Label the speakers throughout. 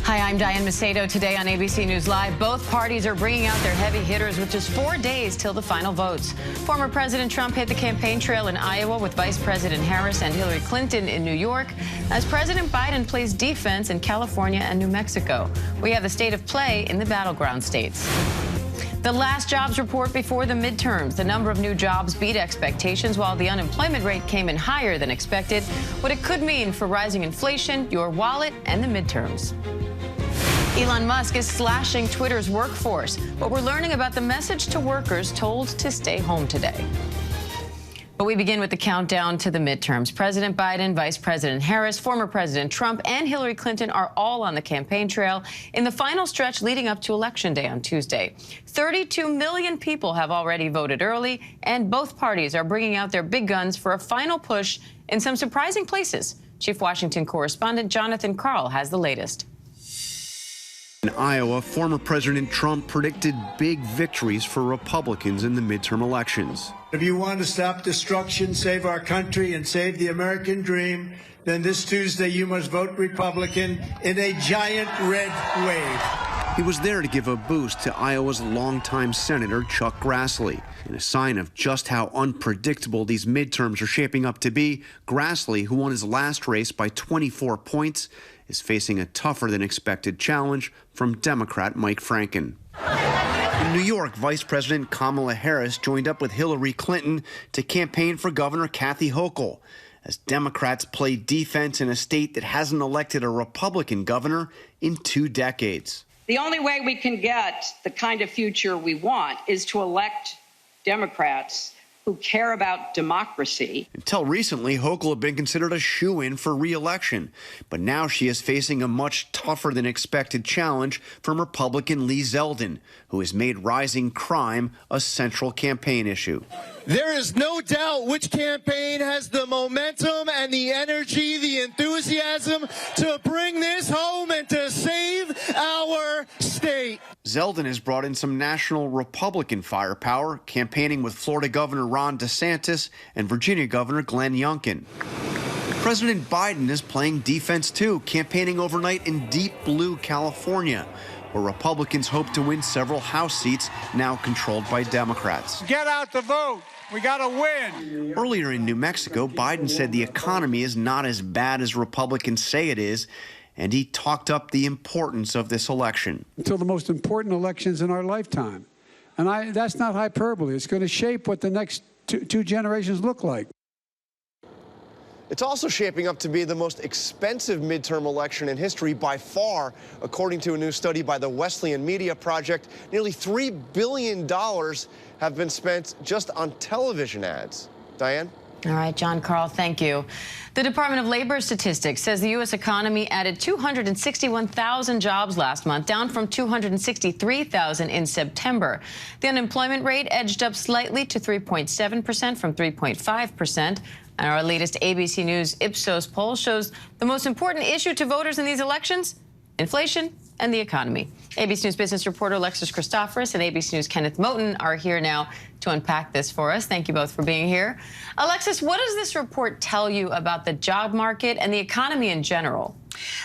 Speaker 1: Hi, I'm Diane Macedo. Today on ABC News Live, both parties are bringing out their heavy hitters with just 4 days till the final votes. Former President Trump hit the campaign trail in Iowa with Vice President Harris and Hillary Clinton in New York, as President Biden plays defense in California and New Mexico. We have the state of play in the battleground states. The last jobs report before the midterms. The number of new jobs beat expectations, while the unemployment rate came in higher than expected. What it could mean for rising inflation, your wallet, and the midterms. Elon Musk is slashing Twitter's workforce, but we're learning about the message to workers told to stay home today. But we begin with the countdown to the midterms. President Biden, Vice President Harris, former President Trump, and Hillary Clinton are all on the campaign trail in the final stretch leading up to Election Day on Tuesday. 32 million people have already voted early, and both parties are bringing out their big guns for a final push in some surprising places. Chief Washington correspondent Jonathan Karl has the latest.
Speaker 2: In Iowa, former President Trump predicted big victories for Republicans in the midterm elections.
Speaker 3: If you want to stop destruction, save our country, and save the American dream, then this Tuesday you must vote Republican in a giant red wave.
Speaker 2: He was there to give a boost to Iowa's longtime Senator Chuck Grassley. In a sign of just how unpredictable these midterms are shaping up to be, Grassley, who won his last race by 24 points, is facing a tougher than expected challenge from Democrat Mike Franken. In New York, Vice President Kamala Harris joined up with Hillary Clinton to campaign for Governor Kathy Hochul, as Democrats play defense in a state that hasn't elected a Republican governor in 2 decades.
Speaker 4: The only way we can get the kind of future we want is to elect Democrats who care about democracy.
Speaker 2: Until recently, Hochul had been considered a shoo-in for re-election, but now she is facing a much tougher than expected challenge from Republican Lee Zeldin, who has made rising crime a central campaign issue.
Speaker 5: There is no doubt which campaign has the momentum and the energy, the enthusiasm to bring this home and to save our state.
Speaker 2: Zeldin has brought in some national Republican firepower, campaigning with Florida Governor Ron DeSantis and Virginia Governor Glenn Youngkin. President Biden is playing defense too, campaigning overnight in deep blue California, where Republicans hope to win several House seats now controlled by Democrats.
Speaker 3: Get out the vote. We got to win.
Speaker 2: Earlier in New Mexico, Biden said the economy is not as bad as Republicans say it is, and he talked up the importance of this election.
Speaker 6: Until the most important elections in our lifetime. And that's not hyperbole. It's going to shape what the next two generations look like.
Speaker 7: It's also shaping up to be the most expensive midterm election in history by far, according to a new study by the Wesleyan Media Project. Nearly $3 billion have been spent just on television ads. Diane?
Speaker 1: All right, John Karl, thank you. The Department of Labor Statistics says the U.S. economy added 261,000 jobs last month, down from 263,000 in September. The unemployment rate edged up slightly to 3.7% from 3.5%. And our latest ABC News Ipsos poll shows the most important issue to voters in these elections: inflation and the economy. ABC News business reporter Alexis Christoforous and ABC News' Kenneth Moton are here now to unpack this for us. Thank you both for being here. Alexis, what does this report tell you about the job market and the economy in general?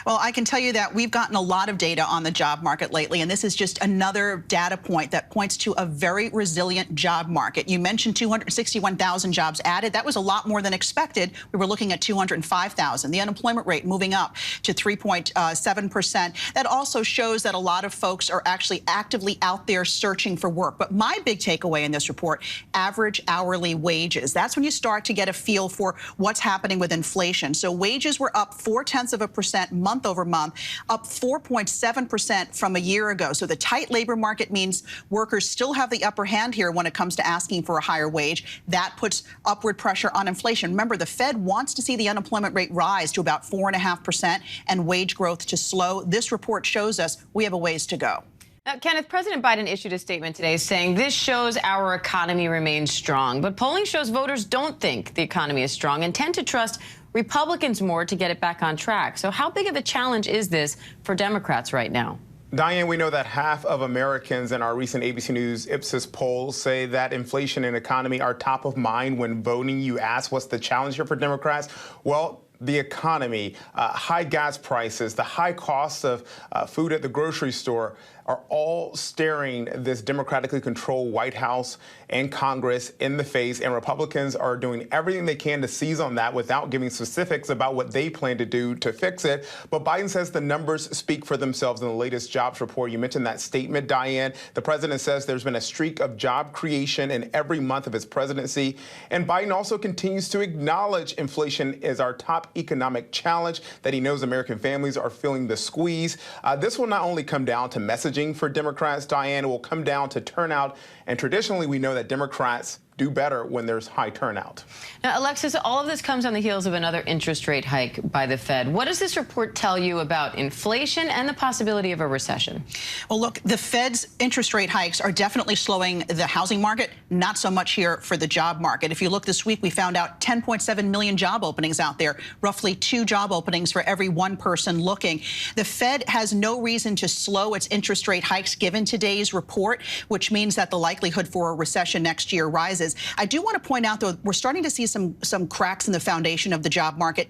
Speaker 8: Well, I can tell you that we've gotten a lot of data on the job market lately, and this is just another data point that points to a very resilient job market. You mentioned 261,000 jobs added. That was a lot more than expected. We were looking at 205,000. The unemployment rate moving up to 3.7%. That also shows that a lot of folks are actually actively out there searching for work. But my big takeaway in this report, average hourly wages. That's when you start to get a feel for what's happening with inflation. So wages were up 0.4% month over month, up 4.7% from a year ago. So the tight labor market means workers still have the upper hand here when it comes to asking for a higher wage. That puts upward pressure on inflation. Remember, the Fed wants to see the unemployment rate rise to about 4.5% and wage growth to slow. This report shows us we have a ways to go.
Speaker 1: Now, Kenneth, President Biden issued a statement today saying this shows our economy remains strong. But polling shows voters don't think the economy is strong and tend to trust Republicans more to get it back on track. So how big of a challenge is this for Democrats right now?
Speaker 9: Diane, we know that half of Americans in our recent ABC News Ipsos poll say that inflation and economy are top of mind when voting. You ask what's the challenge here for Democrats? Well, the economy, high gas prices, the high cost of food at the grocery store are all staring this democratically controlled White House and Congress in the face, and Republicans are doing everything they can to seize on that without giving specifics about what they plan to do to fix it. But Biden says the numbers speak for themselves in the latest jobs report. You mentioned that statement, Diane. The president says there's been a streak of job creation in every month of his presidency. And Biden also continues to acknowledge inflation is our top economic challenge, that he knows American families are feeling the squeeze. This will not only come down to messaging for Democrats, Diane, it will come down to turnout. And traditionally, we know that Democrats do better when there's high turnout.
Speaker 1: Now, Alexis, all of this comes on the heels of another interest rate hike by the Fed. What does this report tell you about inflation and the possibility of a recession?
Speaker 8: Well, look, the Fed's interest rate hikes are definitely slowing the housing market, not so much here for the job market. If you look this week, we found out 10.7 million job openings out there, roughly 2 job openings for every 1 person looking. The Fed has no reason to slow its interest rate hikes given today's report, which means that the likelihood for a recession next year rises. I do want to point out, though, we're starting to see some cracks in the foundation of the job market.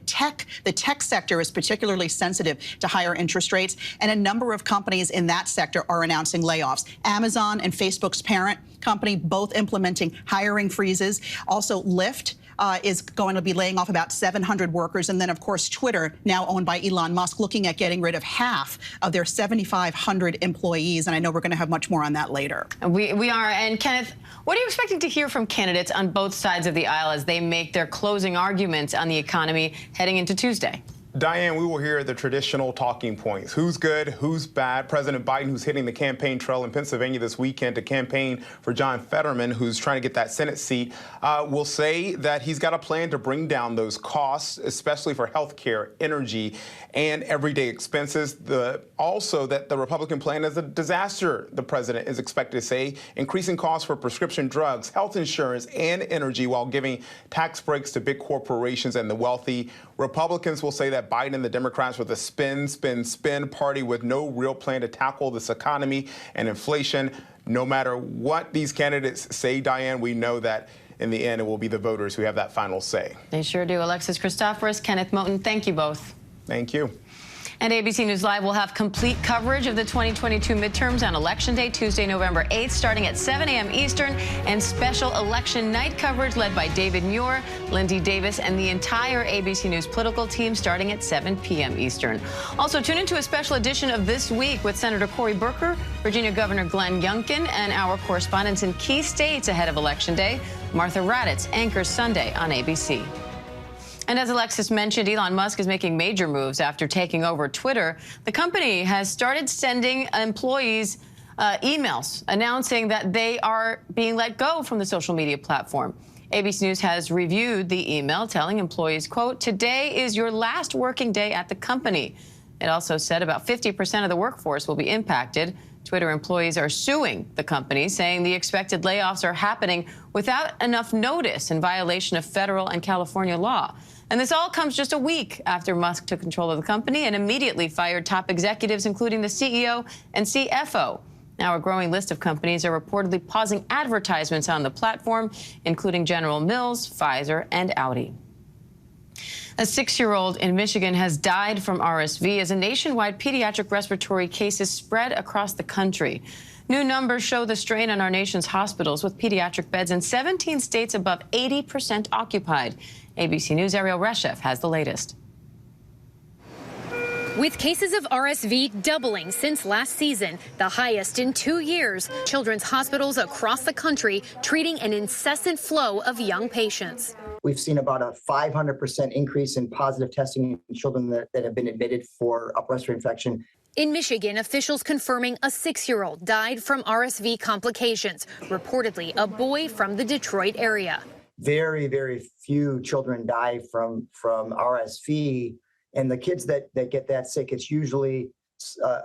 Speaker 8: The tech sector is particularly sensitive to higher interest rates, and a number of companies in that sector are announcing layoffs. Amazon and Facebook's parent company both implementing hiring freezes. Also, Lyft is going to be laying off about 700 workers. And then, of course, Twitter, now owned by Elon Musk, looking at getting rid of half of their 7,500 employees. And I know we're going to have much more on that later.
Speaker 1: We are. And Kenneth, what are you expecting to hear from candidates on both sides of the aisle as they make their closing arguments on the economy heading into Tuesday?
Speaker 9: Diane, we will hear the traditional talking points. Who's good? Who's bad? President Biden, who's hitting the campaign trail in Pennsylvania this weekend to campaign for John Fetterman, who's trying to get that Senate seat, will say that he's got a plan to bring down those costs, especially for health care, energy, and everyday expenses. Also that the Republican plan is a disaster, the president is expected to say, increasing costs for prescription drugs, health insurance, and energy while giving tax breaks to big corporations and the wealthy. Republicans will say that Biden and the Democrats were the spin, spin, spin party with no real plan to tackle this economy and inflation. No matter what these candidates say, Diane, we know that in the end it will be the voters who have that final say.
Speaker 1: They sure do. Alexis Christoforous, Kenneth Moton, thank you both.
Speaker 9: Thank you.
Speaker 1: And ABC News Live will have complete coverage of the 2022 midterms on Election Day, Tuesday, November 8th, starting at 7 a.m. Eastern, and special election night coverage led by David Muir, Lindy Davis, and the entire ABC News political team starting at 7 p.m. Eastern. Also, tune into a special edition of This Week with Senator Cory Booker, Virginia Governor Glenn Youngkin, and our correspondents in key states ahead of Election Day. Martha Raddatz anchors Sunday on ABC. And as Alexis mentioned, Elon Musk is making major moves after taking over Twitter. The company has started sending employees emails announcing that they are being let go from the social media platform. ABC News has reviewed the email telling employees, quote, "Today is your last working day at the company." It also said about 50% of the workforce will be impacted. Twitter employees are suing the company, saying the expected layoffs are happening without enough notice in violation of federal and California law. And this all comes just a week after Musk took control of the company and immediately fired top executives, including the CEO and CFO. Now, a growing list of companies are reportedly pausing advertisements on the platform, including General Mills, Pfizer, and Audi. A 6-year-old in Michigan has died from RSV as a nationwide pediatric respiratory cases spread across the country. New numbers show the strain on our nation's hospitals, with pediatric beds in 17 states above 80% occupied. ABC News' Ariel Reshef has the latest.
Speaker 10: With cases of RSV doubling since last season, the highest in 2 years, children's hospitals across the country treating an incessant flow of young patients.
Speaker 11: We've seen about a 500% increase in positive testing in children that have been admitted for upper respiratory infection.
Speaker 10: In Michigan, officials confirming a 6-year-old died from RSV complications, reportedly a boy from the Detroit area.
Speaker 11: Very, very few children die from RSV. And the kids that get that sick, it's usually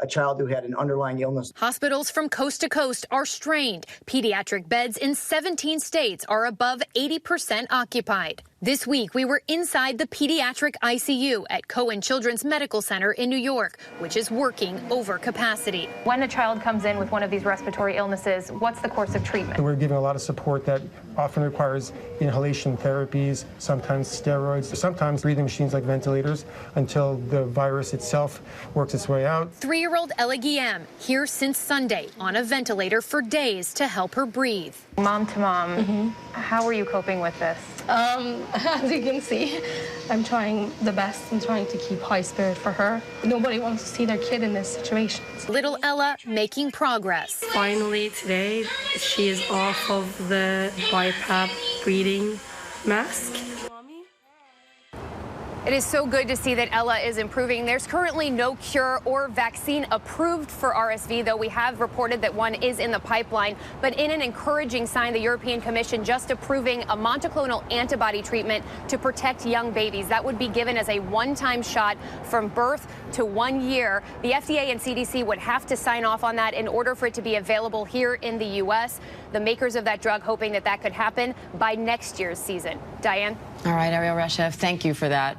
Speaker 11: a child who had an underlying illness.
Speaker 10: Hospitals from coast to coast are strained. Pediatric beds in 17 states are above 80% occupied. This week, we were inside the pediatric ICU at Cohen Children's Medical Center in New York, which is working over capacity.
Speaker 12: When a child comes in with one of these respiratory illnesses, what's the course of treatment?
Speaker 13: We're giving a lot of support that
Speaker 12: often requires inhalation therapies, sometimes steroids, sometimes breathing machines like ventilators until the virus itself works its way out.
Speaker 10: 3-year-old Ella Guillaume here since Sunday on a ventilator for days to help her breathe.
Speaker 13: Mom to mom, how are you coping with this?
Speaker 14: As you can see, I'm trying the best and trying to keep high spirit for her. Nobody wants to see their kid in this situation.
Speaker 10: Little Ella making progress.
Speaker 14: Finally, today, she is off of the BiPAP breathing mask.
Speaker 10: It is so good to see that Ella is improving. There's currently no cure or vaccine approved for RSV, though we have reported that one is in the pipeline. But in an encouraging sign, the European Commission just approving a monoclonal antibody treatment to protect young babies. That would be given as a one-time shot from birth to 1 year. The FDA and CDC would have to sign off on that in order for it to be available here in the U.S. The makers of that drug hoping that that could happen by next year's season. Diane?
Speaker 1: All right, Ariel Reshev, thank you for that.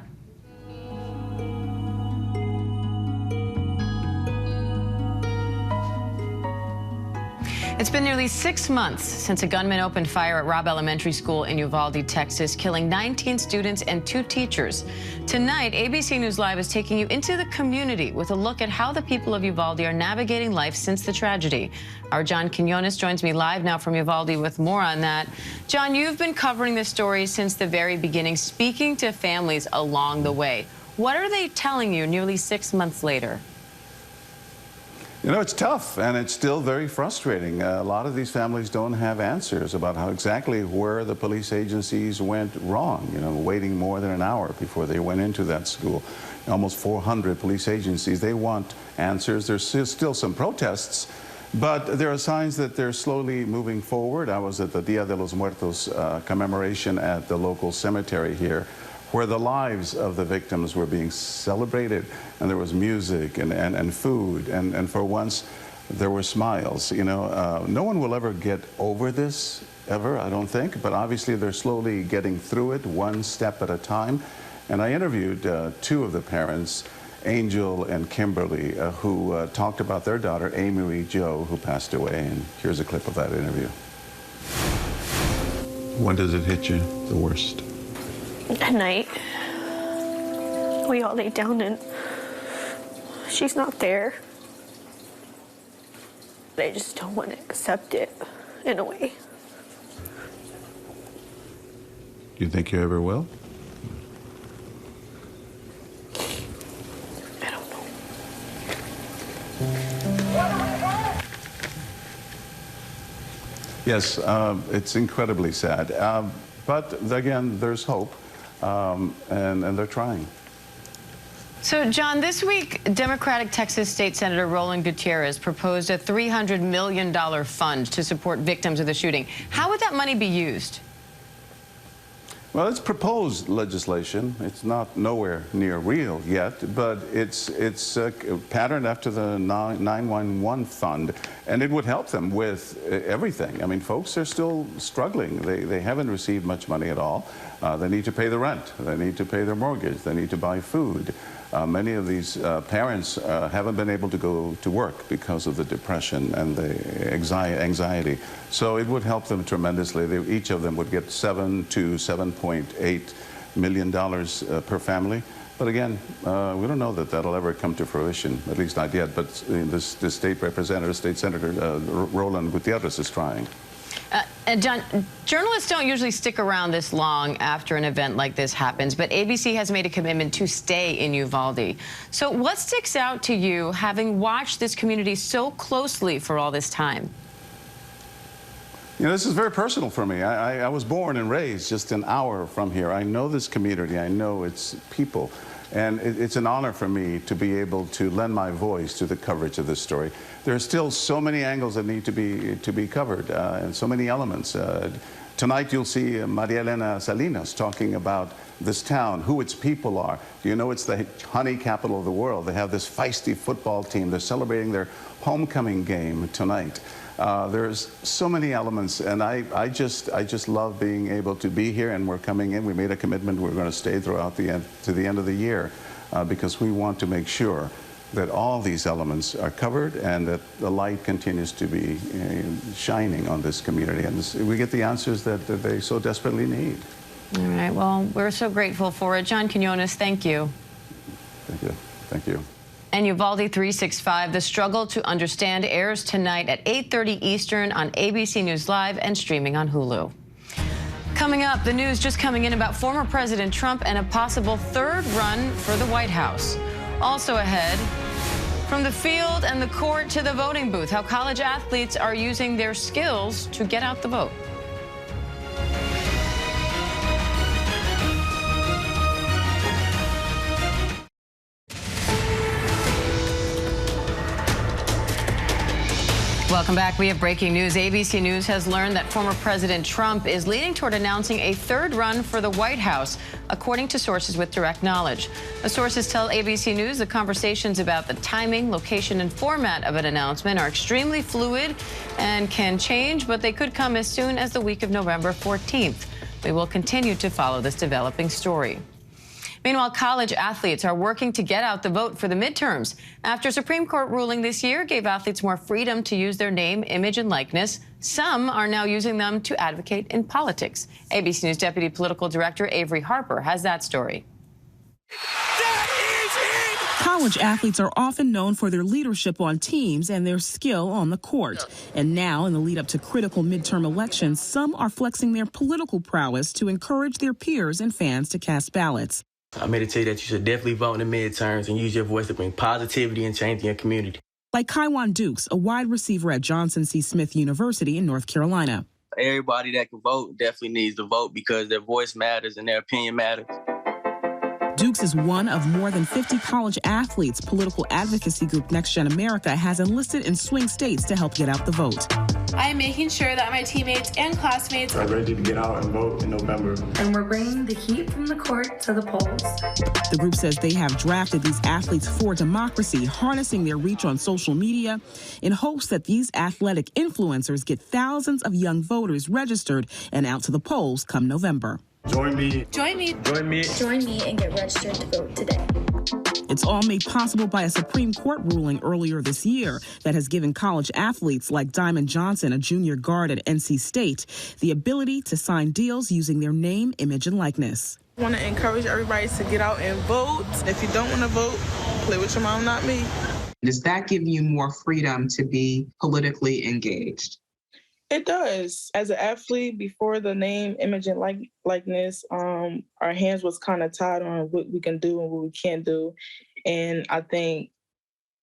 Speaker 1: It's been nearly 6 months since a gunman opened fire at Robb Elementary School in Uvalde, Texas, killing 19 students and 2 teachers. Tonight, ABC News Live is taking you into the community with a look at how the people of Uvalde are navigating life since the tragedy. Our John Quinones joins me live now from Uvalde with more on that. John, you've been covering this story since the very beginning, speaking to families along the way. What are they telling you nearly 6 months later?
Speaker 15: You know, it's tough, and it's still very frustrating. A lot of these families don't have answers about how exactly where the police agencies went wrong, you know, waiting more than an hour before they went into that school. Almost 400 police agencies, they want answers. There's still some protests, but there are signs that they're slowly moving forward. I was at the Dia de los Muertos commemoration at the local cemetery here, where the lives of the victims were being celebrated, and there was music and food, and for once there were smiles. You know, no one will ever get over this, ever, I don't think, but obviously they're slowly getting through it one step at a time. And I interviewed 2 of the parents, Angel and Kimberly, who talked about their daughter, Amy Jo, who passed away, and here's a clip of that interview. When does it hit you the worst?
Speaker 14: At night, we all lay down and she's not there. I just don't want to accept it in a way.
Speaker 15: Do you think you ever will?
Speaker 14: I don't know.
Speaker 15: Yes, it's incredibly sad. But again, there's hope. And they're trying.
Speaker 1: So, John, this week, Democratic Texas State Senator Roland Gutierrez proposed a $300 million fund to support victims of the shooting. How would that money be used?
Speaker 15: Well, it's proposed legislation. It's not nowhere near real yet, but it's patterned after the 911 fund, and it would help them with everything. I mean, folks are still struggling. They haven't received much money at all. They need to pay the rent. They need to pay their mortgage. They need to buy food. Many of these parents haven't been able to go to work because of the depression and the anxiety. So it would help them tremendously. Each of them would get $7 to $7.8 million per family. But again, we don't know that that'll ever come to fruition, at least not yet. But this state representative, State Senator Roland Gutierrez is trying.
Speaker 1: And John, journalists don't usually stick around this long after an event like this happens, but ABC has made a commitment to stay in Uvalde. So what sticks out to you, having watched this community so closely for all this time?
Speaker 15: You know, this is very personal for me. I was born and raised just an hour from here. I know this community. I know its people. And it's an honor for me to be able to lend my voice to the coverage of this story. There are still so many angles that need to be covered, and so many elements. Tonight you'll see Maria Elena Salinas talking about this town, who its people are. Do you know it's the honey capital of the world? They have this feisty football team. They're celebrating their homecoming game tonight. There's so many elements, and I just love being able to be here, and we're coming in. We made a commitment we're going to stay throughout to the end of the year because we want to make sure that all these elements are covered and that the light continues to be shining on this community. And we get the answers that they so desperately need.
Speaker 1: All right. Well, we're so grateful for it. John Quinones, thank you.
Speaker 15: Thank you. Thank you.
Speaker 1: And Uvalde 365, The Struggle to Understand airs tonight at 8:30 Eastern on ABC News Live and streaming on Hulu. Coming up, the news just coming in about former President Trump and a possible third run for the White House. Also ahead, from the field and the court to the voting booth, how college athletes are using their skills to get out the vote. Welcome back. We have breaking news. ABC News has learned that former President Trump is leaning toward announcing a third run for the White House, according to sources with direct knowledge. The sources tell ABC News the conversations about the timing, location, and format of an announcement are extremely fluid and can change, but they could come as soon as the week of November 14th. We will continue to follow this developing story. Meanwhile, college athletes are working to get out the vote for the midterms. After a Supreme Court ruling this year gave athletes more freedom to use their name, image, and likeness, some are now using them to advocate in politics. ABC News Deputy Political Director Avery Harper has that story.
Speaker 16: College athletes are often known for their leadership on teams and their skill on the court. And now, in the lead up to critical midterm elections, some are flexing their political prowess to encourage their peers and fans to cast ballots.
Speaker 17: I'm here to tell you that you should definitely vote in the midterms and use your voice to bring positivity and change in your community.
Speaker 16: Like Kaiwan Dukes, a wide receiver at Johnson C. Smith University in North Carolina.
Speaker 17: Everybody that can vote definitely needs to vote because their voice matters and their opinion matters.
Speaker 16: Dukes is one of more than 50 college athletes political advocacy group Next Gen America has enlisted in swing states to help get out the vote.
Speaker 18: I am making sure that my teammates and classmates
Speaker 19: are ready to get out and vote in November.
Speaker 18: And we're bringing the heat from the court to the polls.
Speaker 16: The group says they have drafted these athletes for democracy, harnessing their reach on social media in hopes that these athletic influencers get thousands of young voters registered and out to the polls come November.
Speaker 19: Join me.
Speaker 18: Join me.
Speaker 19: Join me.
Speaker 18: Join me and get registered to vote today.
Speaker 16: It's all made possible by a Supreme Court ruling earlier this year that has given college athletes like Diamond Johnson, a junior guard at NC State, the ability to sign deals using their name, image, and likeness.
Speaker 20: I want to encourage everybody to get out and vote. If you don't want to vote, play with your mom, not me.
Speaker 21: Does that give you more freedom to be politically engaged?
Speaker 20: It does. As an athlete, before the name, image, and likeness, our hands was kind of tied on what we can do and what we can't do. And I think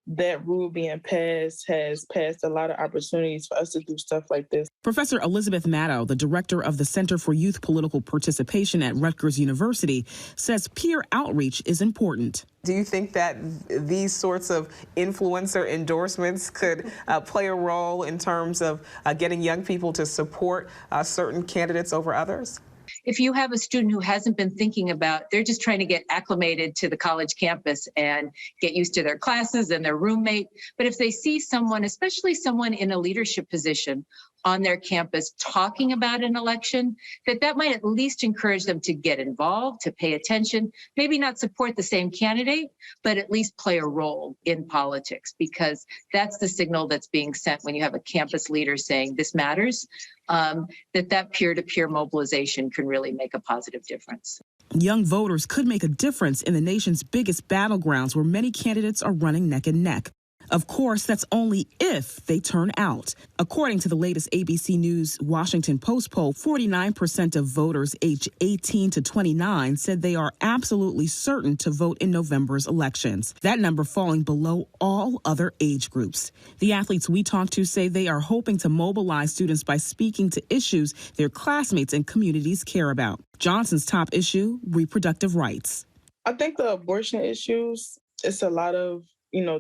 Speaker 20: that rule being passed has passed a lot of opportunities for us to do stuff like this.
Speaker 16: Professor Elizabeth Maddow, the director of the Center for Youth Political Participation at Rutgers University, says peer outreach is important.
Speaker 22: Do you think that these sorts of influencer endorsements could play a role in terms of getting young people to support certain candidates over others?
Speaker 23: If you have a student who hasn't been thinking about, they're just trying to get acclimated to the college campus and get used to their classes and their roommate. But if they see someone, especially someone in a leadership position on their campus talking about an election, that might at least encourage them to get involved, to pay attention, maybe not support the same candidate, but at least play a role in politics, because that's the signal that's being sent when you have a campus leader saying this matters, that peer-to-peer mobilization can really make a positive difference.
Speaker 16: Young voters could make a difference in the nation's biggest battlegrounds where many candidates are running neck and neck. Of course, that's only if they turn out. According to the latest ABC News Washington Post poll, 49% of voters aged 18 to 29 said they are absolutely certain to vote in November's elections. That number falling below all other age groups. The athletes we talked to say they are hoping to mobilize students by speaking to issues their classmates and communities care about. Johnson's top issue, reproductive rights.
Speaker 20: I think the abortion issues, it's a lot of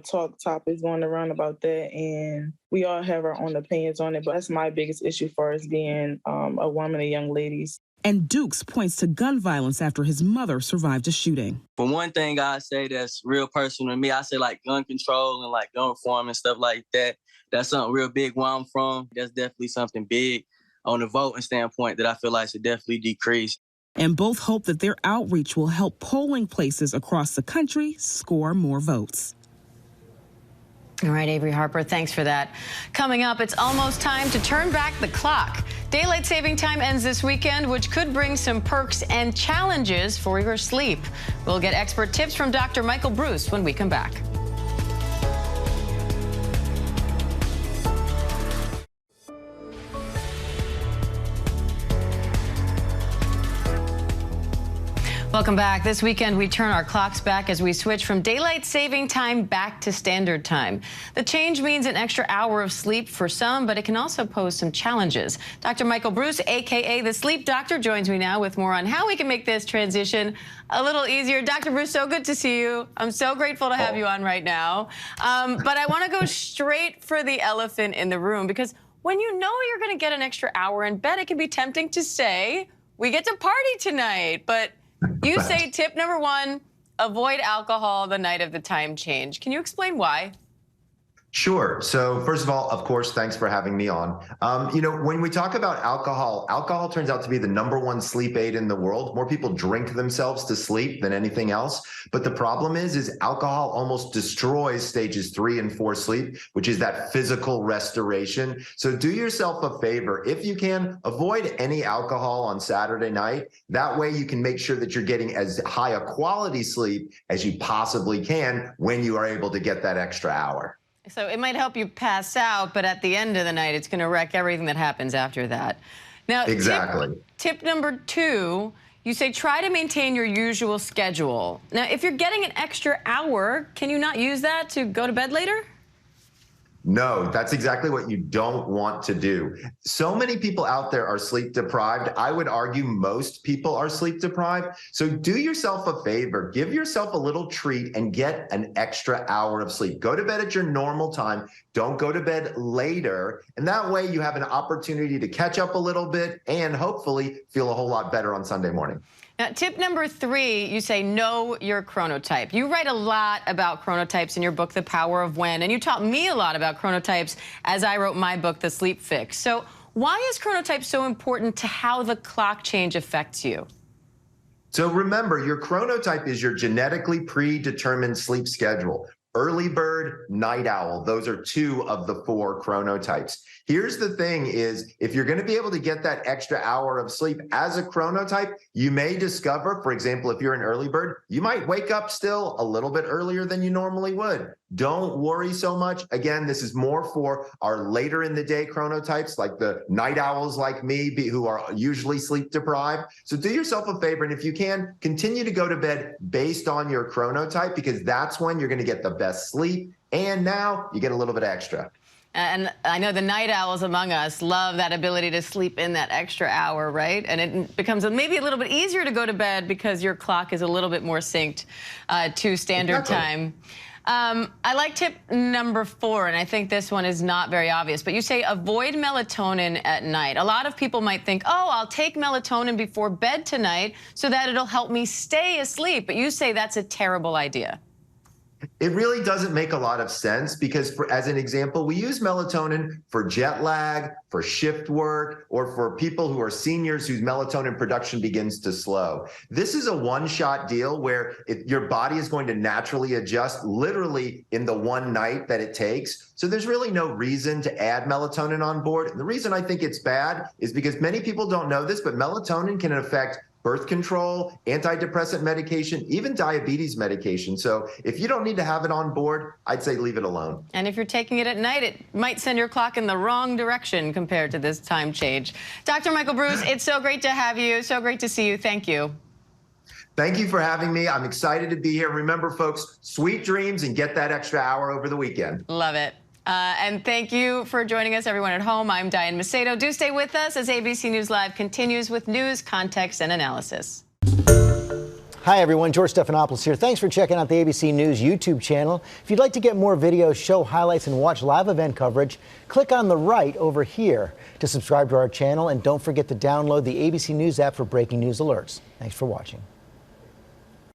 Speaker 20: talk topics going around about that, and we all have our own opinions on it, but that's my biggest issue for us being a woman and young ladies.
Speaker 16: And Dukes points to gun violence after his mother survived a shooting.
Speaker 17: For one thing I say that's real personal to me, I say like gun control and like gun reform and stuff like that. That's something real big where I'm from. That's definitely something big on the voting standpoint that I feel like should definitely decrease.
Speaker 16: And both hope that their outreach will help polling places across the country score more votes.
Speaker 1: All right, Avery Harper, thanks for that. Coming up, it's almost time to turn back the clock. Daylight saving time ends this weekend, which could bring some perks and challenges for your sleep. We'll get expert tips from Dr. Michael Bruce when we come back. Welcome back. This weekend, we turn our clocks back as we switch from daylight saving time back to standard time. The change means an extra hour of sleep for some, but it can also pose some challenges. Dr. Michael Bruce, a.k.a. the Sleep Doctor, joins me now with more on how we can make this transition a little easier. Dr. Bruce, so good to see you. I'm so grateful to have you on right now. But I want to go straight for the elephant in the room, because when you know you're going to get an extra hour in bed, it can be tempting to say, we get to party tonight. But you say tip number 1, avoid alcohol the night of the time change. Can you explain why?
Speaker 3: Sure. So first of all, of course, thanks for having me on. You know, when we talk about alcohol, alcohol turns out to be the #1 sleep aid in the world. More people drink themselves to sleep than anything else. But the problem is alcohol almost destroys stages 3 and 4 sleep, which is that physical restoration. So do yourself a favor. If you can, avoid any alcohol on Saturday night. That way you can make sure that you're getting as high a quality sleep as you possibly can when you are able to get that extra hour.
Speaker 1: So it might help you pass out, but at the end of the night, it's going to wreck everything that happens after that. Now,
Speaker 3: exactly.
Speaker 1: Tip number 2, you say try to maintain your usual schedule. Now, if you're getting an extra hour, can you not use that to go to bed later?
Speaker 3: No, that's exactly what you don't want to do. So many people out there are sleep deprived. I would argue most people are sleep deprived. So do yourself a favor, give yourself a little treat and get an extra hour of sleep. Go to bed at your normal time. Don't go to bed later. And that way you have an opportunity to catch up a little bit and hopefully feel a whole lot better on Sunday morning.
Speaker 1: Now, tip number 3, you say know your chronotype. You write a lot about chronotypes in your book, The Power of When, and you taught me a lot about chronotypes as I wrote my book, The Sleep Fix. So why is chronotype so important to how the clock change affects you?
Speaker 3: So remember, your chronotype is your genetically predetermined sleep schedule. Early bird, night owl, those are 2 of the 4 chronotypes. Here's the thing is, if you're going to be able to get that extra hour of sleep as a chronotype, you may discover, for example, if you're an early bird, you might wake up still a little bit earlier than you normally would. Don't worry so much. Again, this is more for our later in the day chronotypes, like the night owls like me, who are usually sleep deprived. So do yourself a favor, and if you can, continue to go to bed based on your chronotype, because that's when you're going to get the best sleep. And now you get a little bit extra.
Speaker 1: And I know the night owls among us love that ability to sleep in that extra hour, right? And it becomes maybe a little bit easier to go to bed because your clock is a little bit more synced to standard time. I like tip number 4, and I think this one is not very obvious, but you say avoid melatonin at night. A lot of people might think, oh, I'll take melatonin before bed tonight so that it'll help me stay asleep. But you say that's a terrible idea.
Speaker 3: It really doesn't make a lot of sense because, as an example, we use melatonin for jet lag, for shift work, or for people who are seniors whose melatonin production begins to slow. This is a one-shot deal where your body is going to naturally adjust literally in the one night that it takes. So there's really no reason to add melatonin on board. And the reason I think it's bad is because many people don't know this, but melatonin can affect birth control, antidepressant medication, even diabetes medication. So if you don't need to have it on board, I'd say leave it alone.
Speaker 1: And if you're taking it at night, it might send your clock in the wrong direction compared to this time change. Dr. Michael Bruce, it's so great to have you. So great to see you. Thank you.
Speaker 3: Thank you for having me. I'm excited to be here. Remember, folks, sweet dreams and get that extra hour over the weekend.
Speaker 1: Love it. And thank you for joining us, everyone at home. I'm Diane Macedo. Do stay with us as ABC News Live continues with news, context, and analysis.
Speaker 4: Hi, everyone. George Stephanopoulos here. Thanks for checking out the ABC News YouTube channel. If you'd like to get more videos, show highlights, and watch live event coverage, click on the right over here to subscribe to our channel. And don't forget to download the ABC News app for breaking news alerts. Thanks for watching.